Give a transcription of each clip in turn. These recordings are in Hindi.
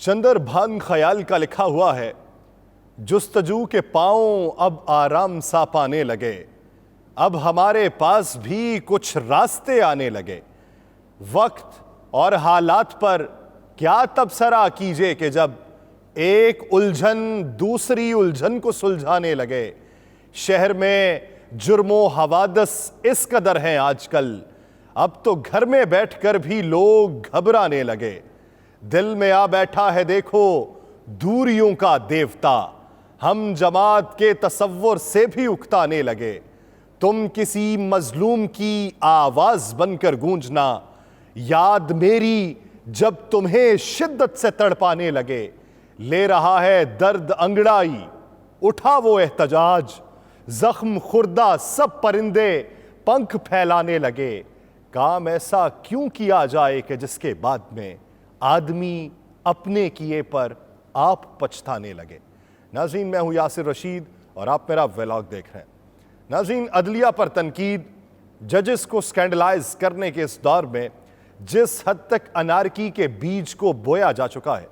चंद्रभान ख्याल का लिखा हुआ है, जुस्तजू के पांव अब आराम सा पाने लगे, अब हमारे पास भी कुछ रास्ते आने लगे। वक्त और हालात पर क्या तबसरा कीजिए कि जब एक उलझन दूसरी उलझन को सुलझाने लगे। शहर में जुर्मो हवादस इस कदर हैं आजकल, अब तो घर में बैठकर भी लोग घबराने लगे। दिल में आ बैठा है देखो दूरियों का देवता, हम जमात के तसव्वुर से भी उकताने लगे। तुम किसी मजलूम की आवाज बनकर गूंजना, याद मेरी जब तुम्हें शिद्दत से तड़पाने लगे। ले रहा है दर्द अंगड़ाई, उठा वो एहतजाज, जख्म खुर्दा सब परिंदे पंख फैलाने लगे। काम ऐसा क्यों किया जाए कि जिसके बाद में आदमी अपने किए पर आप पछताने लगे। नाज़रीन, मैं हूं यासिर रशीद और आप मेरा व्लॉग देख रहे हैं। नाज़रीन, अदलिया पर तनकीद, जजेस को स्कैंडलाइज करने के इस दौर में जिस हद तक अनारकी के बीज को बोया जा चुका है,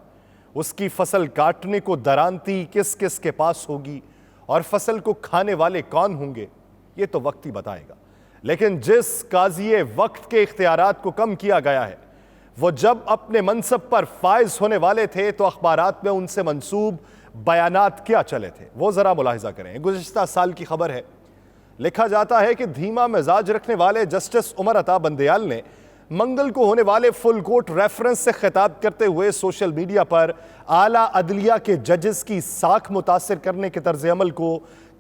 उसकी फसल काटने को दरांती किस किस के पास होगी और फसल को खाने वाले कौन होंगे, ये तो वक्त ही बताएगा। लेकिन जिस काज़िए वक्त के इख्तियारात को कम किया गया है, वो जब अपने मनसब पर फायज होने वाले थे तो अखबारात में उनसे मंसूब बयानात क्या चले थे, वो ज़रा मुलाहिजा करें। गुज़िश्ता साल की खबर है, लिखा जाता है कि धीमा मिजाज रखने वाले जस्टिस उमर अता बंदयाल ने मंगल को होने वाले फुल कोर्ट रेफरेंस से खिताब करते हुए सोशल मीडिया पर आला अदलिया के जजेस की साख मुतासिर करने के तर्ज अमल को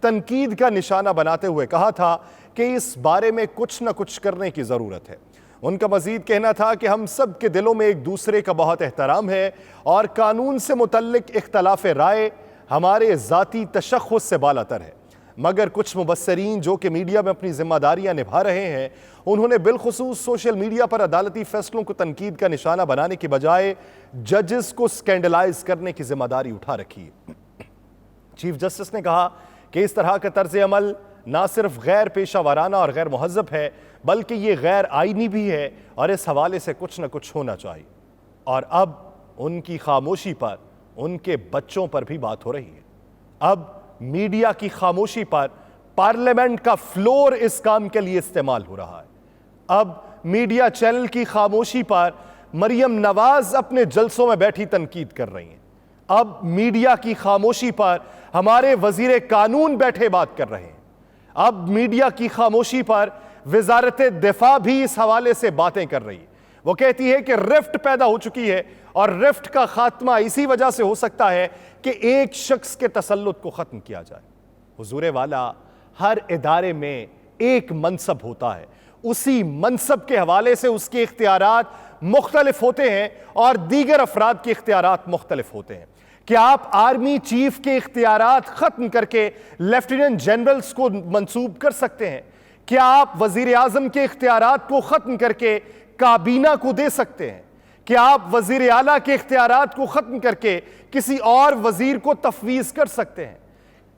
तनकीद का निशाना बनाते हुए कहा था कि इस बारे में कुछ न कुछ करने की ज़रूरत है। उनका मजीद कहना था कि हम सब के दिलों में एक दूसरे का बहुत एहतराम है और कानून से मुतल्लिक इख्तलाफ राय हमारे ज़ाती तशख़्ख़ुस से बालातर है। मगर कुछ मुबस्सरीन जो कि मीडिया में अपनी जिम्मेदारियां निभा रहे हैं, उन्होंने बिलखुसूस सोशल मीडिया पर अदालती फैसलों को तनकीद का निशाना बनाने के बजाय जजेस को स्कैंडलाइज करने की जिम्मेदारी उठा रखी है। चीफ जस्टिस ने कहा कि इस तरह का तर्ज अमल ना सिर्फ गैर पेशा वाराना और गैर महज़ब है, बल्कि ये गैर आईनी भी है और इस हवाले से कुछ न कुछ होना चाहिए। और अब उनकी खामोशी पर उनके बच्चों पर भी बात हो रही है। अब मीडिया की खामोशी पर पार्लियामेंट का फ्लोर इस काम के लिए इस्तेमाल हो रहा है। अब मीडिया चैनल की खामोशी पर मरियम नवाज अपने जलसों में बैठी तनकीद कर रही हैं। अब मीडिया की खामोशी पर हमारे वजीर कानून बैठे बात कर रहे हैं। अब मीडिया की खामोशी पर वजारत दिफा भी इस हवाले से बातें कर रही है। वो कहती है कि रिफ्ट पैदा हो चुकी है और रिफ्ट का खात्मा इसी वजह से हो सकता है कि एक शख्स के तसल्लुत को खत्म किया जाए। हुजूरे वाला, हर इदारे में एक मनसब होता है, उसी मनसब के हवाले से उसके इख्तियारात मुख्तलिफ होते हैं और दीगर अफराद के इख्तियारात मुख्तलिफ होते हैं। क्या आप आर्मी चीफ के इख्तियारात खत्म करके लेफ्टिनेंट जनरल्स को मंसूब कर सकते हैं? क्या आप वजीर आजम के इख्तियारात को खत्म करके काबीना को दे सकते हैं? क्या आप वजीर आला के इख्तियारात को खत्म करके किसी और वजीर को तफवीज कर सकते हैं?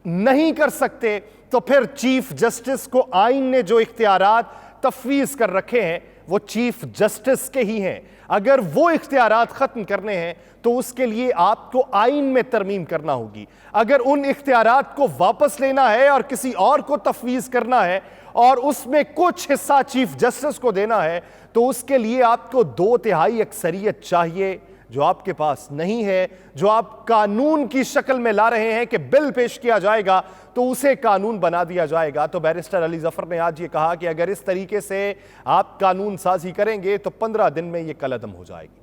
नहीं कर सकते। तो फिर चीफ जस्टिस को आइन ने जो इख्तियारात तफवीज कर रखे हैं वो चीफ जस्टिस के ही हैं। अगर वो इख्तियारात खत्म करने हैं तो उसके लिए आपको आइन में तरमीम करना होगी। अगर उन इख्तियारात को वापस लेना है और किसी और को तफवीज करना है और उसमें कुछ हिस्सा चीफ जस्टिस को देना है तो उसके लिए आपको 2/3 अक्सरियत चाहिए, जो आपके पास नहीं है। जो आप कानून की शक्ल में ला रहे हैं कि बिल पेश किया जाएगा तो उसे कानून बना दिया जाएगा। तो बैरिस्टर अली जफर ने आज ये कहा कि अगर इस तरीके से आप कानून साजी करेंगे तो 15 दिन में ये कलअदम हो जाएगी।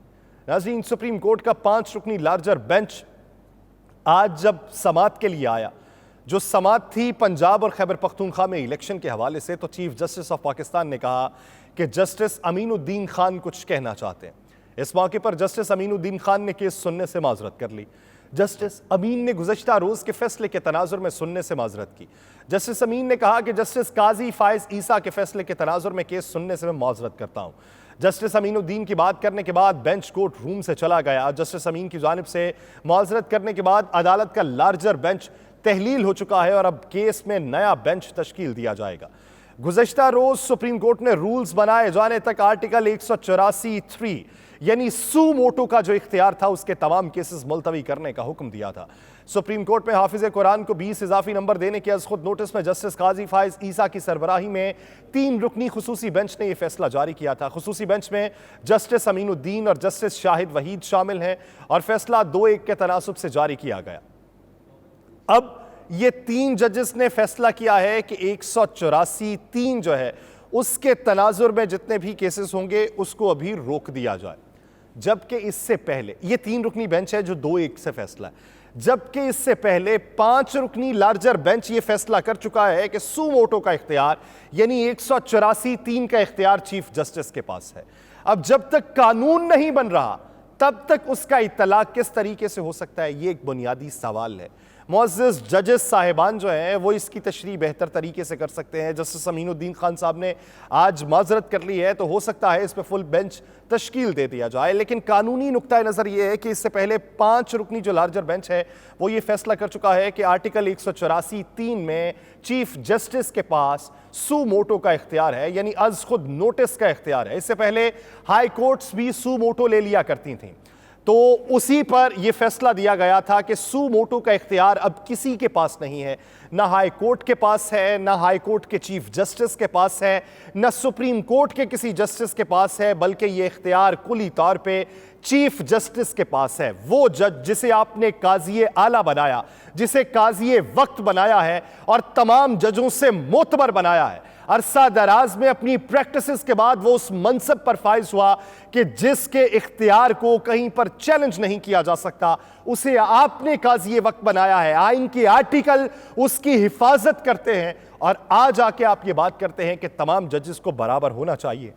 नाज़रीन, सुप्रीम कोर्ट का 5 रुकनी लार्जर बेंच आज जब समाअत के लिए आया, जो समाअत थी पंजाब और खैबर पख्तूनख्वा में इलेक्शन के हवाले से, तो चीफ जस्टिस ऑफ पाकिस्तान ने कहा कि जस्टिस अमीनुद्दीन खान कुछ कहना चाहते हैं। इस मौके पर जस्टिस अमीनुद्दीन खान ने केस सुनने से माजरत कर ली। जस्टिस अमीन ने गुज़श्ता रोज के फैसले के तनाजुर में सुनने से माजरत की। जस्टिस अमीन ने कहा कि जस्टिस काजी फायज ईसा के फैसले के तनाजुर में केस सुनने से मैं माजरत करता हूं। जस्टिस अमीनुद्दीन की बात करने के बाद बेंच कोर्ट रूम से चला गया। जस्टिस अमीन की जानिब से माजरत करने के बाद अदालत का लार्जर बेंच तहलील हो चुका है और अब केस में नया बेंच तश्कील दिया जाएगा। गुज़श्ता रोज सुप्रीम कोर्ट ने रूल्स बनाए जाने तक आर्टिकल 184(3) यानी सू मोटो का जो इख्तियार था उसके तमाम केसेस मुलतवी करने का हुक्म दिया था। सुप्रीम कोर्ट में हाफिज कुरान को 20 इजाफी नंबर देने के खुद नोटिस में जस्टिस काजी फाइज ईसा की सरबराही में 3 रुकनी खुसूसी बेंच ने यह फैसला जारी किया था। खुसूसी बेंच में जस्टिस अमीनुद्दीन और जस्टिस शाहिद वहीद शामिल हैं और फैसला 2-1 के तनासुब से जारी किया गया। अब ये 3 जजेस ने फैसला किया है कि 184(3) जो है उसके तनाजुर में जितने भी केसेस होंगे उसको अभी रोक दिया जाए, जबकि इससे पहले ये 3 रुकनी बेंच है जो 2-1 से फैसला है, जबकि इससे पहले 5 रुकनी लार्जर बेंच ये फैसला कर चुका है कि सू मोटो का इख्तियार यानी 184(3) का इख्तियार चीफ जस्टिस के पास है। अब जब तक कानून नहीं बन रहा तब तक उसका इतलाक किस तरीके से हो सकता है, ये एक बुनियादी सवाल है। मुअज़्ज़िज़ जजेस साहिबान जो हैं वो इसकी तशरीह बेहतर तरीके से कर सकते हैं। जस्टिस अमीनुद्दीन खान साहब ने आज माजरत कर ली है तो हो सकता है इस पर फुल बेंच तश्कील दे दिया जाए, लेकिन कानूनी नुक्ता नज़र ये है कि इससे पहले 5 रुकनी जो लार्जर बेंच है वो ये फैसला कर चुका है कि आर्टिकल 184(3) में चीफ जस्टिस के पास सू मोटो का इख्तियार है, यानी अज खुद नोटिस का इख्तियार है। इससे पहले हाई कोर्ट्स भी सू मोटो ले लिया करती थी, तो उसी पर यह फैसला दिया गया था कि सू मोटो का इख्तियार अब किसी के पास नहीं है, ना हाई कोर्ट के पास है, ना हाई कोर्ट के चीफ जस्टिस के पास है, ना सुप्रीम कोर्ट के किसी जस्टिस के पास है, बल्कि यह इख्तियार कुली तौर पे चीफ जस्टिस के पास है। वो जज जिसे आपने काज़ी आला बनाया, जिसे काज़ी वक्त बनाया है और तमाम जजों से मोतबर बनाया है, अरसा दराज में अपनी प्रैक्टिस के बाद वो उस मनसब पर फाइज हुआ कि जिसके इख्तियार को कहीं पर चैलेंज नहीं किया जा सकता, उसे आपने काज़ी वक्त बनाया है। आइन के आर्टिकल उसकी हिफाजत करते हैं और आज आके आप ये बात करते हैं कि तमाम जजेस को बराबर होना चाहिए।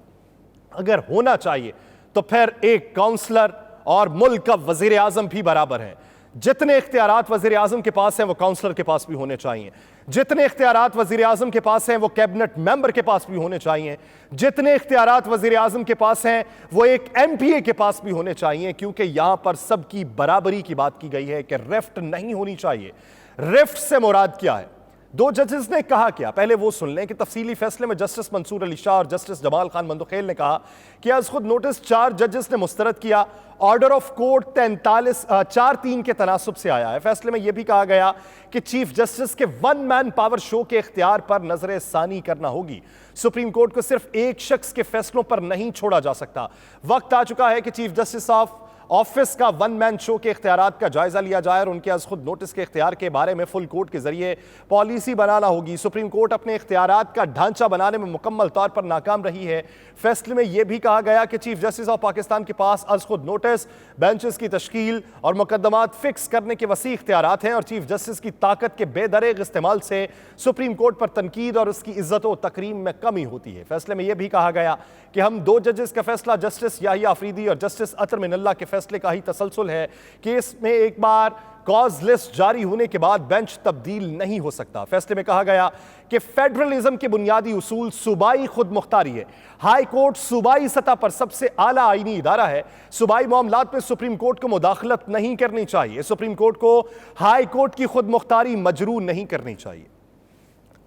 अगर होना चाहिए तो फिर एक काउंसलर और मुल्क का वजीर आजम भी बराबर है। जितने इख्तियारात वजीर आजम के पास हैं वो काउंसलर के पास भी होने चाहिए, जितने इख्तियारात वजीर आजम के पास हैं वो कैबिनेट मेंबर के पास भी होने चाहिए, जितने इख्तियारात वजीर आजम के पास हैं वो एक MPA के पास भी होने चाहिए, क्योंकि यहां पर सबकी बराबरी की बात की गई है कि रिफ्ट नहीं होनी चाहिए। रिफ्ट से मुराद क्या है, 2 जजेस ने कहा क्या, पहले वो सुन लें कि तफसीली फैसले में जस्टिस मंसूर अली शाह और जस्टिस जमाल खान मंदुखेल ने कहा कि आज खुद नोटिस 4 जजेस ने मुस्तरद किया। ऑर्डर ऑफ कोर्ट 43-4-3 के तनासुब से आया है। फैसले में यह भी कहा गया कि चीफ जस्टिस के 1 मैन पावर शो के इख्तियार पर नजर सानी करना होगी। सुप्रीम कोर्ट को सिर्फ एक शख्स के फैसलों पर नहीं छोड़ा जा सकता। वक्त आ चुका है कि चीफ जस्टिस ऑफ ऑफिस का 1 मैन शो के इख्तियारात का जायजा लिया जाए और उनके आज खुद नोटिस के इख्तियार के बारे में फुल कोर्ट के जरिए पॉलिसी बनाना होगी। सुप्रीम कोर्ट अपने इख्तियारात का ढांचा बनाने में मुकम्मल तौर पर नाकाम रही है। फैसले में यह भी कहा गया कि चीफ जस्टिस ऑफ पाकिस्तान के पास आज खुद नोटिस, बेंचेस की तश्कील और मुकदमात फिक्स करने के वसी इख्तियारात हैं और चीफ जस्टिस की ताकत के बेदरेग इस्तेमाल से सुप्रीम कोर्ट पर तनकीद और उसकी इज्जत व तकरीम में कमी होती है। फैसले में यह भी कहा गया कि हम 2 जजेस का फैसला जस्टिस याहिया अफरीदी और जस्टिस अतर मिनल्ला के फैसले का ही तसलसल है कि इसमें एक बार कॉज लिस्ट जारी होने के बाद बेंच तब्दील नहीं हो सकता। फैसले में कहा गया कि फेडरलिज्म के बुनियादी उसूल सूबाई खुद मुख्तारी है। हाई कोर्ट सूबाई सतह पर सबसे आला आईनी इदारा है। सूबाई मामलात में सुप्रीम कोर्ट को मुदाखलत नहीं करनी चाहिए। सुप्रीम कोर्ट को हाई कोर्ट की खुद मुख्तारी मजरू नहीं करनी चाहिए।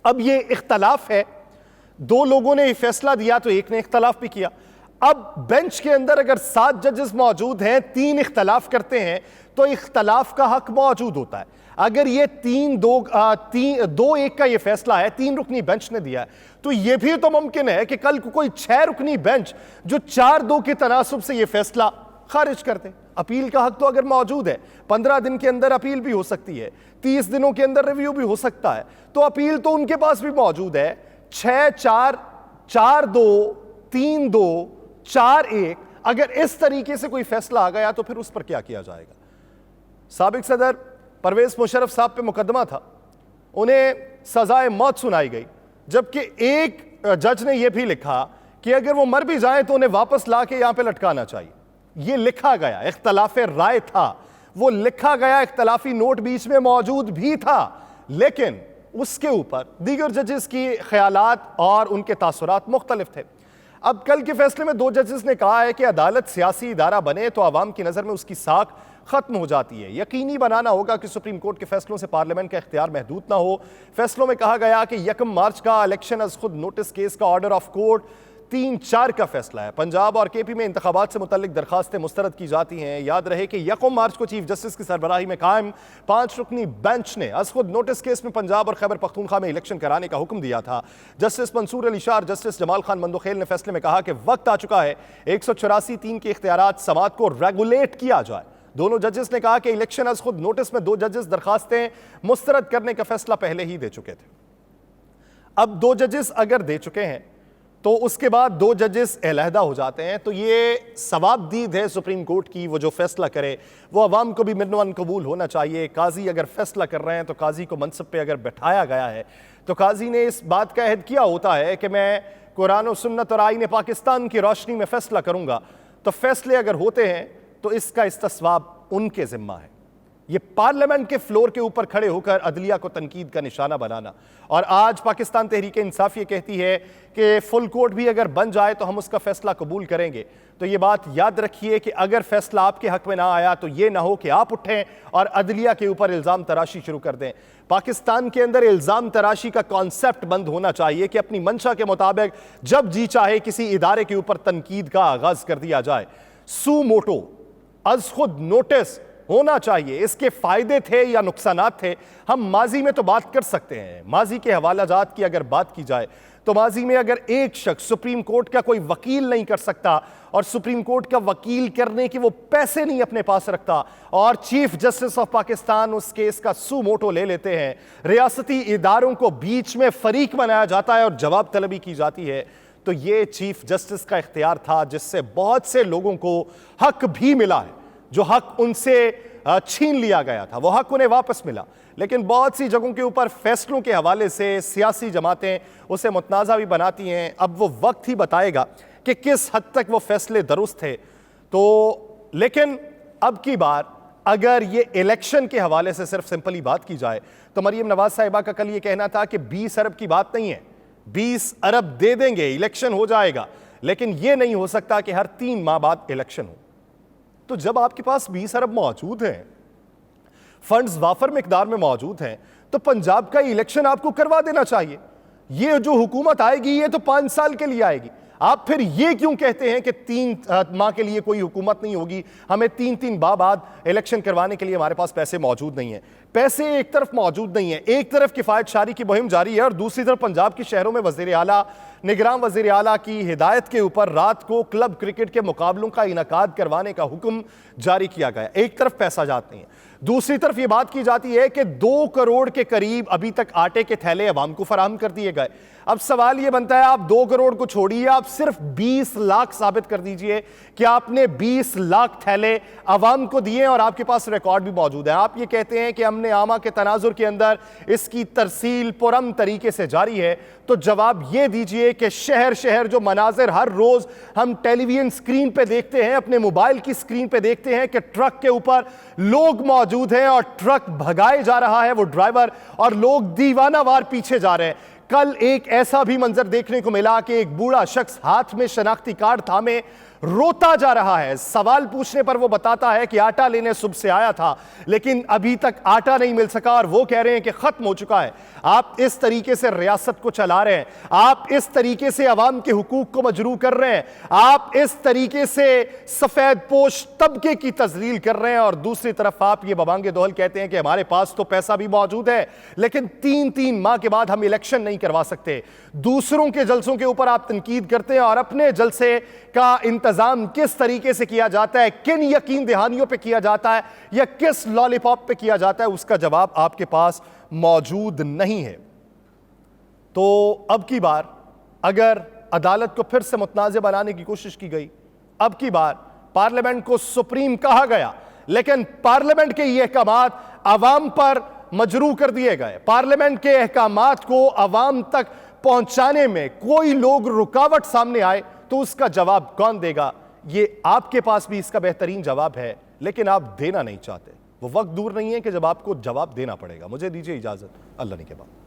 अब ये इख्तलाफ है, 2 लोगों ने फैसला दिया तो एक ने इख्तलाफ भी किया। अब बेंच के अंदर अगर 7 जजेस मौजूद हैं, 3 इख्तलाफ करते हैं तो इख्तलाफ का हक मौजूद होता है। अगर ये 2-1 का ये फैसला है, 3 रुकनी बेंच ने दिया है, तो ये भी तो मुमकिन है कि कल को कोई 6 रुकनी बेंच जो 4-2 के तनासुब से ये फैसला खारिज कर दे। अपील का हक तो अगर मौजूद है, 15 दिन के अंदर अपील भी हो सकती है, 30 दिनों के अंदर रिव्यू भी हो सकता है, तो अपील तो उनके पास भी मौजूद है। 6-4, 4-2, 3-2, 4-1 अगर इस तरीके से कोई फैसला आ गया तो फिर उस पर क्या किया जाएगा। साबिक सदर परवेज मुशर्रफ साहब पे मुकदमा था, उन्हें सजाए मौत सुनाई गई, जबकि एक जज ने यह भी लिखा कि अगर वो मर भी जाए तो उन्हें वापस ला के यहां पे लटकाना चाहिए। यह लिखा गया, इख्तलाफ राय था, वो लिखा गया, इख्तलाफी नोट बीच में मौजूद भी था, लेकिन उसके ऊपर दीगर जजेस की ख्यालात और उनके तासुरात मुख्तलिफ थे। अब कल के फैसले में 2 जजेस ने कहा है कि अदालत सियासी इदारा बने तो आवाम की नज़र में उसकी साख खत्म हो जाती है। यकीनी बनाना होगा कि सुप्रीम कोर्ट के फैसलों से पार्लियामेंट का इख्तियार महदूद ना हो। फैसलों में कहा गया कि 1 मार्च का इलेक्शन अज खुद नोटिस केस का ऑर्डर ऑफ कोर्ट 3-4 का फैसला है। पंजाब और केपी में इंतखाबात से मुतल्लिक दरखास्तें मुस्तरद की जाती हैं। याद रहे कि 1 मार्च को चीफ जस्टिस की सरबराही में कायम 5 रुकनी बेंच ने अज खुद नोटिस केस में पंजाब और खैबर पख्तूनख्वा में इलेक्शन कराने का हुक्म दिया था। जस्टिस मंसूर अली शाह और जस्टिस जमाल खान मंदोखेल ने फैसले में कहा कि वक्त आ चुका है 184(3) के इख्तियारात समात को रेगुलेट किया जाए। दोनों जजेस ने कहा कि इलेक्शन अज खुद नोटिस में 2 जजेस दरखास्तें मुस्तरद करने का फैसला पहले ही दे चुके थे। अब 2 जजेस अगर दे चुके हैं तो उसके बाद 2 जजेस अलहदा हो जाते हैं, तो ये सवाबदीद है सुप्रीम कोर्ट की, वो जो फैसला करे वो अवाम को भी मिन्नवन कबूल होना चाहिए। काजी अगर फैसला कर रहे हैं तो काजी को मनसब पे अगर बैठाया गया है तो काजी ने इस बात का अहद किया होता है कि मैं कुरान और सुन्नत और आईन पाकिस्तान की रोशनी में फैसला करूंगा। तो फैसले अगर होते हैं तो इसका इस्तिस्वाब उनके जिम्मा है। ये पार्लियामेंट के फ्लोर के ऊपर खड़े होकर अदलिया को तनकीद का निशाना बनाना, और आज पाकिस्तान तहरीक इंसाफ ये कहती है कि फुल कोर्ट भी अगर बन जाए तो हम उसका फैसला कबूल करेंगे। तो ये बात याद रखिए कि अगर फैसला आपके हक में ना आया तो ये ना हो कि आप उठें और अदलिया के ऊपर इल्ज़ाम तराशी शुरू कर दें। पाकिस्तान के अंदर इल्ज़ाम तराशी का कॉन्सेप्ट बंद होना चाहिए कि अपनी मंशा के मुताबिक जब जी चाहे किसी इदारे के ऊपर तनकीद का आगाज कर दिया जाए। सू मोटो अज खुद नोटिस होना चाहिए। इसके फायदे थे या नुकसानात थे, हम माजी में तो बात कर सकते हैं। माजी के हवालाजात की अगर बात की जाए तो माजी में अगर एक शख्स सुप्रीम कोर्ट का कोई वकील नहीं कर सकता और सुप्रीम कोर्ट का वकील करने के वो पैसे नहीं अपने पास रखता और चीफ जस्टिस ऑफ पाकिस्तान उस केस का सू मोटो ले लेते हैं, रियासती इदारों को बीच में फरीक बनाया जाता है और जवाब तलबी की जाती है, तो ये चीफ जस्टिस का इख्तियार था जिससे बहुत से लोगों को हक भी मिला है। जो हक उनसे छीन लिया गया था वो हक उन्हें वापस मिला। लेकिन बहुत सी जगहों के ऊपर फैसलों के हवाले से सियासी जमातें उसे मुतनाज़ा भी बनाती हैं। अब वो वक्त ही बताएगा कि किस हद तक वो फैसले दुरुस्त थे। तो लेकिन अब की बार अगर ये इलेक्शन के हवाले से सिर्फ सिंपली बात की जाए तो मरीम नवाज साहिबा का कल ये कहना था कि 20 अरब की बात नहीं है, 20 अरब दे देंगे, इलेक्शन हो जाएगा। लेकिन ये नहीं हो सकता कि हर 3 माह बाद इलेक्शन हो। तो जब आपके पास 20 अरब मौजूद हैं, फंड्स वाफर मिकदार में मौजूद हैं, तो पंजाब का इलेक्शन आपको करवा देना चाहिए। ये जो हुकूमत आएगी ये तो 5 साल के लिए आएगी। आप फिर ये क्यों कहते हैं कि 3 माह के लिए कोई हुकूमत नहीं होगी, हमें 3-3 माह बाद इलेक्शन करवाने के लिए हमारे पास पैसे मौजूद नहीं है। पैसे एक तरफ मौजूद नहीं है, एक तरफ किफायत शारी की मुहिम जारी है और दूसरी तरफ पंजाब के शहरों में वज़ीर आला निगरान वज़ीर आला की हिदायत के ऊपर रात को क्लब क्रिकेट के मुकाबलों का इनकाद करवाने का हुक्म जारी किया गया। एक तरफ पैसा जाते हैं, दूसरी तरफ यह बात की जाती है कि 2 करोड़ के करीब अभी तक आटे के थैले अवाम को फराहम कर दिए गए। अब सवाल यह बनता है, आप 2 करोड़ को छोड़िए, आप सिर्फ 20 लाख साबित कर दीजिए कि आपने 20 लाख थैले अवाम को दिए और आपके पास रिकॉर्ड भी मौजूद है। आप ये कहते हैं कि हमने आमा के तनाजुर के अंदर इसकी तरसील पुरम तरीके से जारी है, तो जवाब ये दीजिए कि शहर शहर जो मनाजिर हर रोज हम टेलीविजन स्क्रीन पे देखते हैं, अपने मोबाइल की स्क्रीन पे देखते हैं कि ट्रक के ऊपर लोग मौजूद हैं और ट्रक भगाए जा रहा है वो ड्राइवर और लोग दीवानावार पीछे जा रहे हैं। कल एक ऐसा भी मंजर देखने को मिला कि एक बूढ़ा शख्स हाथ में शनाख्ती कार्ड थामे रोता जा रहा है। सवाल पूछने पर वो बताता है कि आटा लेने सुबह से आया था लेकिन अभी तक आटा नहीं मिल सका और वो कह रहे हैं कि खत्म हो चुका है। आप इस तरीके से रियासत को चला रहे हैं, आप इस तरीके से अवाम के हुकूक को मजरूह कर रहे हैं, आप इस तरीके से सफेद पोश तबके की तजलील कर रहे हैं और दूसरी तरफ आप ये बबांगे दोहल कहते हैं कि हमारे पास तो पैसा भी मौजूद है लेकिन 3-3 माह के बाद हम इलेक्शन नहीं करवा सकते। दूसरों के जलसों के ऊपर आप तनकीद करते हैं और अपने जलसे का इंतजाम किस तरीके से किया जाता है, किन यकीन दहानियों पे किया जाता है या किस लॉलीपॉप पे किया जाता है, उसका जवाब आपके पास मौजूद नहीं है। तो अब की बार अगर अदालत को फिर से मुतनाज़ बनाने की कोशिश की गई, अब की बार पार्लियामेंट को सुप्रीम कहा गया लेकिन पार्लियामेंट के ये अहकामात अवाम पर मजरूह कर दिए गए। पार्लियामेंट के अहकामात को अवाम तक पहुंचाने में कोई लोग रुकावट सामने आए तो उसका जवाब कौन देगा? ये आपके पास भी इसका बेहतरीन जवाब है लेकिन आप देना नहीं चाहते। वो वक्त दूर नहीं है कि जब आपको जवाब देना पड़ेगा। मुझे दीजिए इजाजत, अल्लाह ने के बाद।